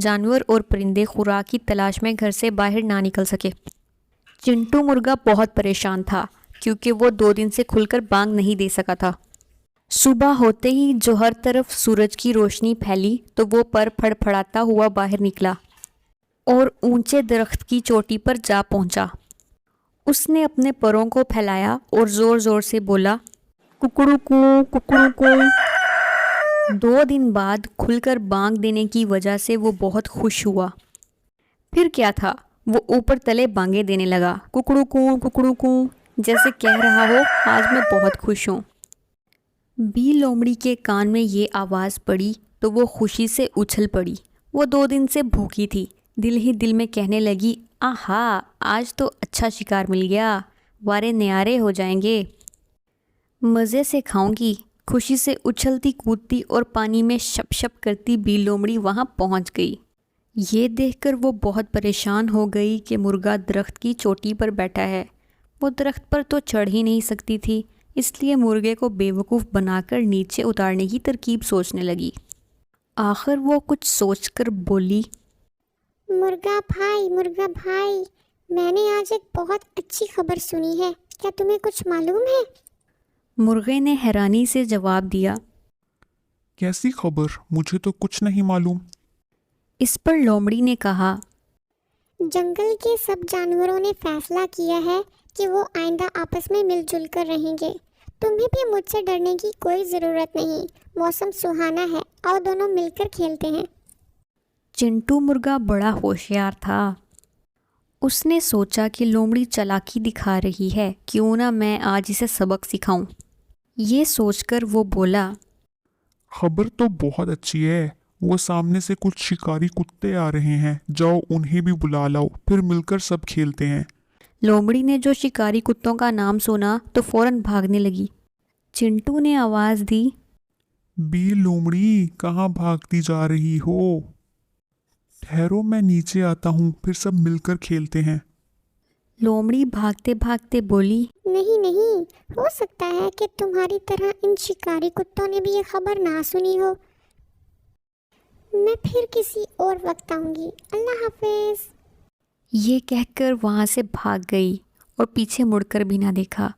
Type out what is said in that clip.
جانور اور پرندے خوراک کی تلاش میں گھر سے باہر نہ نکل سکے۔ چنٹو مرغا بہت پریشان تھا کیونکہ وہ 2 دن سے کھل کر بانگ نہیں دے سکا تھا۔ صبح ہوتے ہی جو ہر طرف سورج کی روشنی پھیلی تو وہ پر پھڑ پھڑاتا ہوا باہر نکلا اور اونچے درخت کی چوٹی پر جا پہنچا۔ اس نے اپنے پروں کو پھیلایا اور زور زور سے بولا، ککڑو کو ککڑو کو۔ 2 دن بعد کھل کر بانگ دینے کی وجہ سے وہ بہت خوش ہوا۔ پھر کیا تھا، وہ اوپر تلے بانگیں دینے لگا، ککڑو کو، جیسے کہہ رہا ہو آج میں بہت خوش ہوں۔ بی لومڑی کے کان میں یہ آواز پڑی تو وہ خوشی سے اچھل پڑی۔ وہ 2 دن سے بھوکی تھی، دل ہی دل میں کہنے لگی، آہا آج تو اچھا شکار مل گیا، وارے نیارے ہو جائیں گے، مزے سے کھاؤں گی۔ خوشی سے اچھلتی کودتی اور پانی میں شپ شپ کرتی بی لومڑی وہاں پہنچ گئی۔ یہ دیکھ کر وہ بہت پریشان ہو گئی کہ مرغا درخت کی چوٹی پر بیٹھا ہے۔ وہ درخت پر تو چڑھ ہی نہیں سکتی تھی، اس لیے مرغے کو بیوقوف بنا کر نیچے اتارنے کی ترکیب سوچنے لگی۔ آخر وہ کچھ سوچ کر بولی، مرغا بھائی، میں نے آج ایک بہت اچھی خبر سنی ہے، کیا تمہیں کچھ معلوم ہے؟ مرغے نے حیرانی سے جواب دیا، کیسی خبر؟ مجھے تو کچھ نہیں معلوم۔ اس پر لومڑی نے کہا، جنگل کے سب جانوروں نے فیصلہ کیا ہے کہ وہ آئندہ آپس میں مل جل کر رہیں گے۔ تمہیں بھی مجھ سے ڈرنے کی کوئی ضرورت نہیں، موسم سہانا ہے، آؤ دونوں مل کر کھیلتے ہیں۔ چنٹو مرغا بڑا ہوشیار تھا۔ اس نے سوچا کہ لومڑی چالاکی دکھا رہی ہے، کیوں نہ میں آج اسے سبق سکھاؤں۔ یہ سوچ کر وہ بولا، خبر تو بہت اچھی ہے، وہ سامنے سے کچھ شکاری کتے آ رہے ہیں، جاؤ انہیں بھی بلا لاؤ، پھر مل کر سب کھیلتے ہیں۔ لومڑی نے جو شکاری کتوں کا نام سنا تو فوراً بھاگنے لگی۔ چنٹو نے آواز دی، بی لومڑی کہاں بھاگتی جا رہی ہو؟ ٹھہرو میں نیچے آتا ہوں، پھر سب مل کر کھیلتے ہیں۔ لومڑی بھاگتے بھاگتے بولی، نہیں، ہو سکتا ہے کہ تمہاری طرح ان شکاری کتوں نے بھی یہ خبر نہ سنی ہو۔ میں پھر کسی اور وقت آؤں گی، اللہ حافظ۔ یہ کہہ کر وہاں سے بھاگ گئی اور پیچھے مڑ کر بھی نہ دیکھا۔